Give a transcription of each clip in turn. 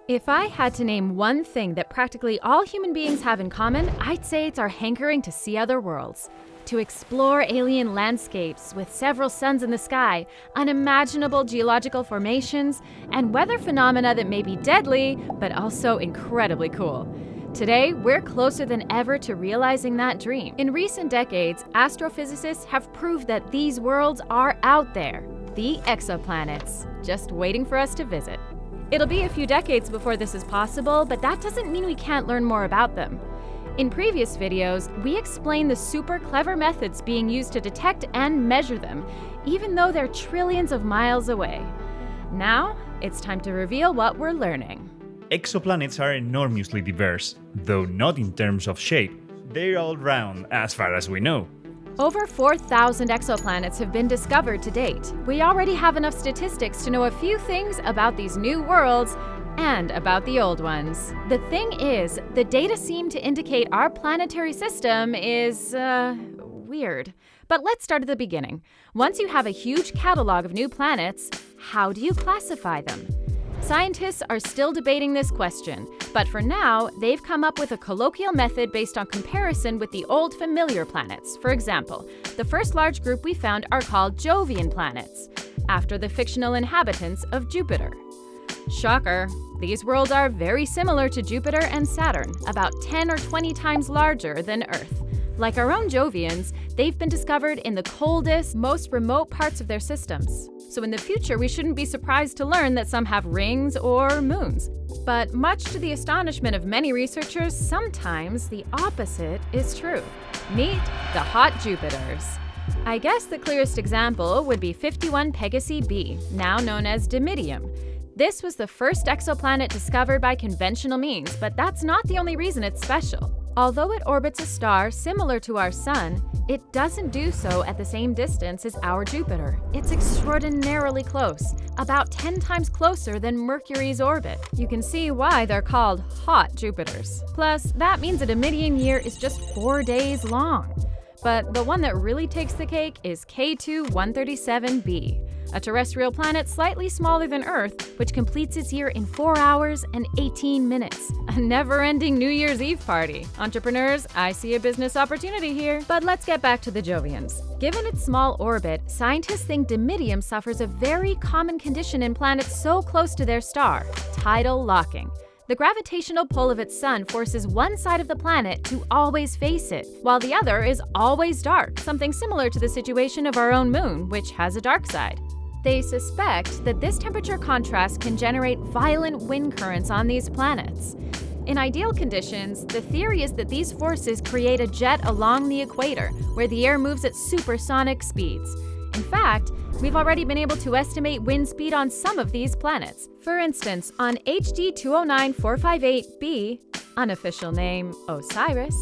If I had to name one thing that practically all human beings have in common, I'd say it's our hankering to see other worlds. To explore alien landscapes with several suns in the sky, unimaginable geological formations, and weather phenomena that may be deadly, but also incredibly cool. Today, we're closer than ever to realizing that dream. In recent decades, astrophysicists have proved that these worlds are out there, the exoplanets, just waiting for us to visit. It'll be a few decades before this is possible, but that doesn't mean we can't learn more about them. In previous videos, we explained the super clever methods being used to detect and measure them, even though they're trillions of miles away. Now, it's time to reveal what we're learning. Exoplanets are enormously diverse, though not in terms of shape. They're all round, as far as we know. Over 4,000 exoplanets have been discovered to date. We already have enough statistics to know a few things about these new worlds and about the old ones. The thing is, the data seem to indicate our planetary system is, weird. But let's start at the beginning. Once you have a huge catalog of new planets, how do you classify them? Scientists are still debating this question, but for now, they've come up with a colloquial method based on comparison with the old familiar planets. For example, the first large group we found are called Jovian planets, after the fictional inhabitants of Jupiter. Shocker, these worlds are very similar to Jupiter and Saturn, about 10 or 20 times larger than Earth. Like our own Jovians, they've been discovered in the coldest, most remote parts of their systems. So in the future, we shouldn't be surprised to learn that some have rings or moons. But much to the astonishment of many researchers, sometimes the opposite is true. Meet the hot Jupiters. I guess the clearest example would be 51 Pegasi b, now known as Dimidium. This was the first exoplanet discovered by conventional means, but that's not the only reason it's special. Although it orbits a star similar to our Sun, it doesn't do so at the same distance as our Jupiter. It's extraordinarily close, about 10 times closer than Mercury's orbit. You can see why they're called hot Jupiters. Plus, that means a Dimidian year is just 4 days long. But the one that really takes the cake is K2-137b, a terrestrial planet slightly smaller than Earth, which completes its year in 4 hours and 18 minutes. A never-ending New Year's Eve party. Entrepreneurs, I see a business opportunity here. But let's get back to the Jovians. Given its small orbit, scientists think Dimidium suffers a very common condition in planets so close to their star: tidal locking. The gravitational pull of its sun forces one side of the planet to always face it, while the other is always dark, something similar to the situation of our own moon, which has a dark side. They suspect that this temperature contrast can generate violent wind currents on these planets. In ideal conditions, the theory is that these forces create a jet along the equator, where the air moves at supersonic speeds. In fact, we've already been able to estimate wind speed on some of these planets. For instance, on HD 209458b, unofficial name Osiris,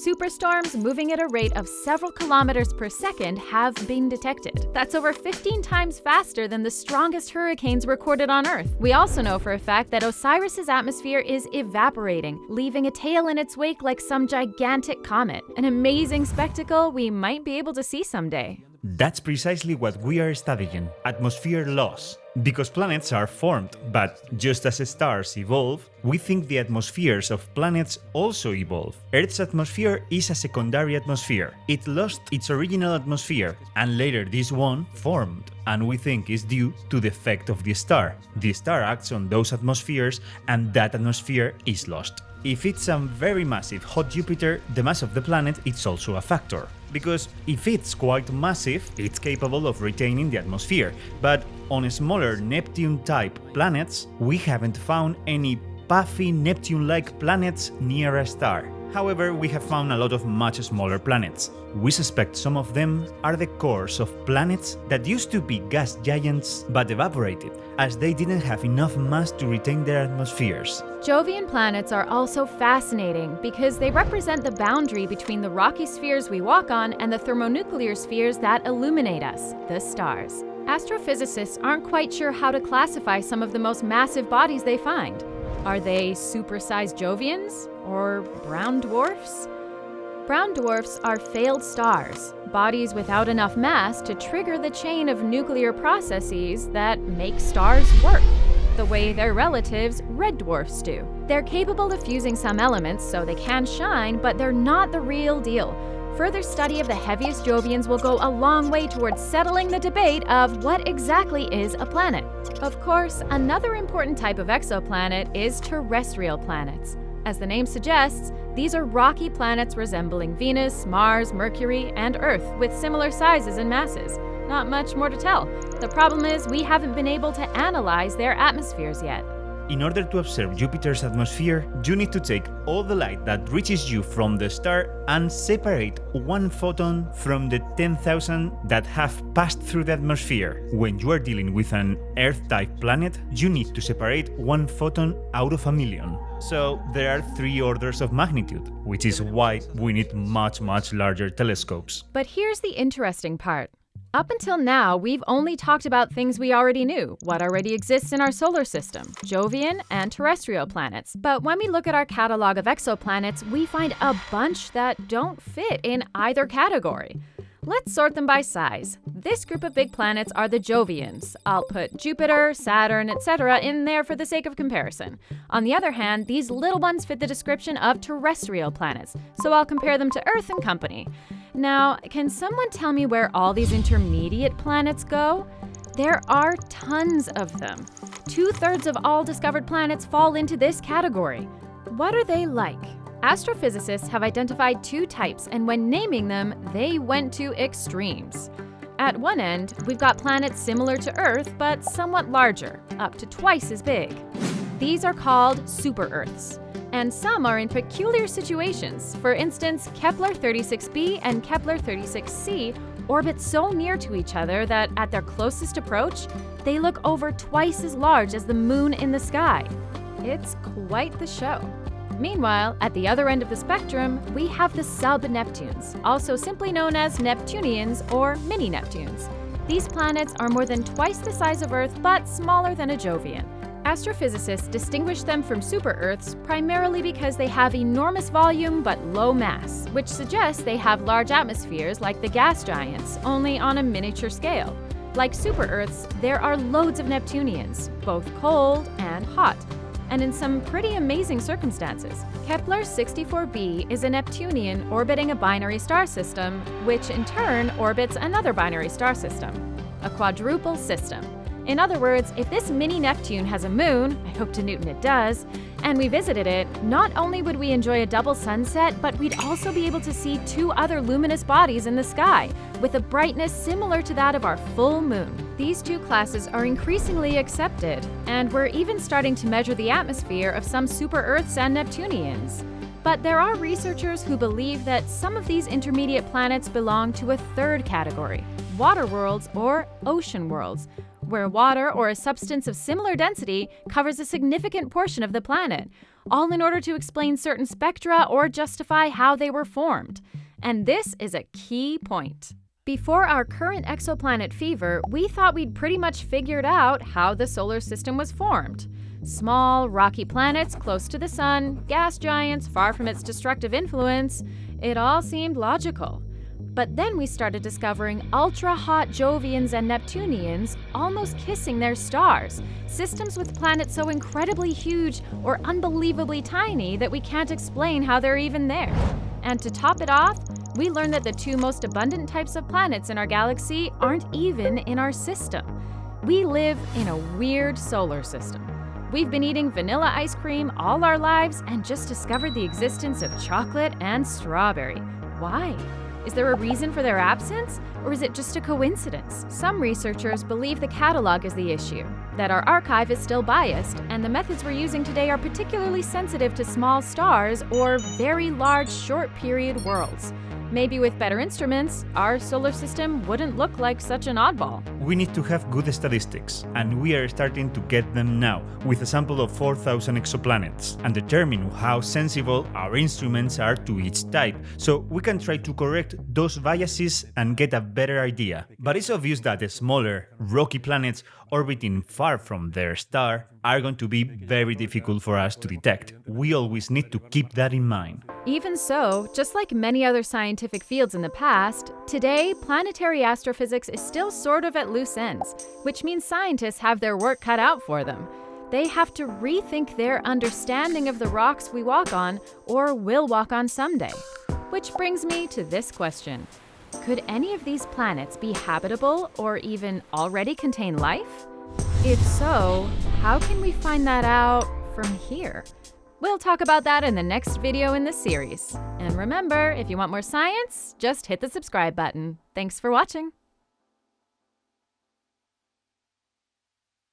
superstorms moving at a rate of several kilometers per second have been detected. That's over 15 times faster than the strongest hurricanes recorded on Earth. We also know for a fact that Osiris's atmosphere is evaporating, leaving a tail in its wake like some gigantic comet. An amazing spectacle we might be able to see someday. That's precisely what we are studying, atmosphere loss. Because planets are formed, but just as stars evolve, we think the atmospheres of planets also evolve. Earth's atmosphere is a secondary atmosphere. It lost its original atmosphere, and later this one formed, and we think is due to the effect of the star. The star acts on those atmospheres, and that atmosphere is lost. If it's a very massive hot Jupiter, the mass of the planet is also a factor. Because if it's quite massive, it's capable of retaining the atmosphere, but on smaller Neptune-type planets, we haven't found any puffy Neptune-like planets near a star. However, we have found a lot of much smaller planets. We suspect some of them are the cores of planets that used to be gas giants but evaporated, as they didn't have enough mass to retain their atmospheres. Jovian planets are also fascinating because they represent the boundary between the rocky spheres we walk on and the thermonuclear spheres that illuminate us, the stars. Astrophysicists aren't quite sure how to classify some of the most massive bodies they find. Are they supersized Jovians or brown dwarfs? Brown dwarfs are failed stars, bodies without enough mass to trigger the chain of nuclear processes that make stars work. the way their relatives, red dwarfs, do. They're capable of fusing some elements so they can shine, but they're not the real deal. Further study of the heaviest Jovians will go a long way towards settling the debate of what exactly is a planet. Of course, another important type of exoplanet is terrestrial planets. As the name suggests, these are rocky planets resembling Venus, Mars, Mercury, and Earth with similar sizes and masses. Not much more to tell. The problem is we haven't been able to analyze their atmospheres yet. In order to observe Jupiter's atmosphere, you need to take all the light that reaches you from the star and separate one photon from the 10,000 that have passed through the atmosphere. When you are dealing with an Earth-type planet, you need to separate one photon out of a million. So there are 3 orders of magnitude, which is why we need much larger telescopes. But here's the interesting part. Up until now, we've only talked about things we already knew, what already exists in our solar system, Jovian and terrestrial planets. But when we look at our catalog of exoplanets, we find a bunch that don't fit in either category. Let's sort them by size. This group of big planets are the Jovians. I'll put Jupiter, Saturn, etc. in there for the sake of comparison. On the other hand, these little ones fit the description of terrestrial planets, so I'll compare them to Earth and company. Now, can someone tell me where all these intermediate planets go? There are tons of them. 2/3 of all discovered planets fall into this category. What are they like? Astrophysicists have identified 2 types, and when naming them, they went to extremes. At one end, we've got planets similar to Earth, but somewhat larger, up to twice as big. These are called super-Earths. And some are in peculiar situations. For instance, Kepler-36b and Kepler-36c orbit so near to each other that at their closest approach, they look over twice as large as the moon in the sky. It's quite the show. Meanwhile, at the other end of the spectrum, we have the sub-Neptunes, also simply known as Neptunians or mini-Neptunes. These planets are more than twice the size of Earth, but smaller than a Jovian. Astrophysicists distinguish them from super-Earths primarily because they have enormous volume but low mass, which suggests they have large atmospheres like the gas giants, only on a miniature scale. Like super-Earths, there are loads of Neptunians, both cold and hot, and in some pretty amazing circumstances. Kepler-64b is a Neptunian orbiting a binary star system, which in turn orbits another binary star system, a quadruple system. In other words, if this mini Neptune has a moon, I hope to Newton it does, and we visited it, not only would we enjoy a double sunset, but we'd also be able to see 2 other luminous bodies in the sky, with a brightness similar to that of our full moon. These 2 classes are increasingly accepted, and we're even starting to measure the atmosphere of some super-Earths and Neptunians. But there are researchers who believe that some of these intermediate planets belong to a 3rd category, water worlds or ocean worlds, where water or a substance of similar density covers a significant portion of the planet, all in order to explain certain spectra or justify how they were formed. And this is a key point. Before our current exoplanet fever, we thought we'd pretty much figured out how the solar system was formed. Small, rocky planets close to the sun, gas giants far from its destructive influence, it all seemed logical. But then we started discovering ultra-hot Jovians and Neptunians almost kissing their stars, systems with planets so incredibly huge or unbelievably tiny that we can't explain how they're even there. And to top it off, we learned that the 2 most abundant types of planets in our galaxy aren't even in our system. We live in a weird solar system. We've been eating vanilla ice cream all our lives and just discovered the existence of chocolate and strawberry. Why? Is there a reason for their absence, or is it just a coincidence? Some researchers believe the catalog is the issue, that our archive is still biased, and the methods we're using today are particularly sensitive to small stars or very large short-period worlds. Maybe with better instruments, our solar system wouldn't look like such an oddball. We need to have good statistics, and we are starting to get them now, with a sample of 4,000 exoplanets, and determine how sensible our instruments are to each type, so we can try to correct those biases and get a better idea. But it's obvious that smaller, rocky planets orbiting far from their star are going to be very difficult for us to detect. We always need to keep that in mind. Even so, just like many other scientific fields in the past, today planetary astrophysics is still sort of at loose ends, which means scientists have their work cut out for them. they have to rethink their understanding of the rocks we walk on or will walk on someday. Which brings me to this question. Could any of these planets be habitable or even already contain life? If so, how can we find that out from here? We'll talk about that in the next video in this series. And remember, if you want more science, just hit the subscribe button. Thanks for watching.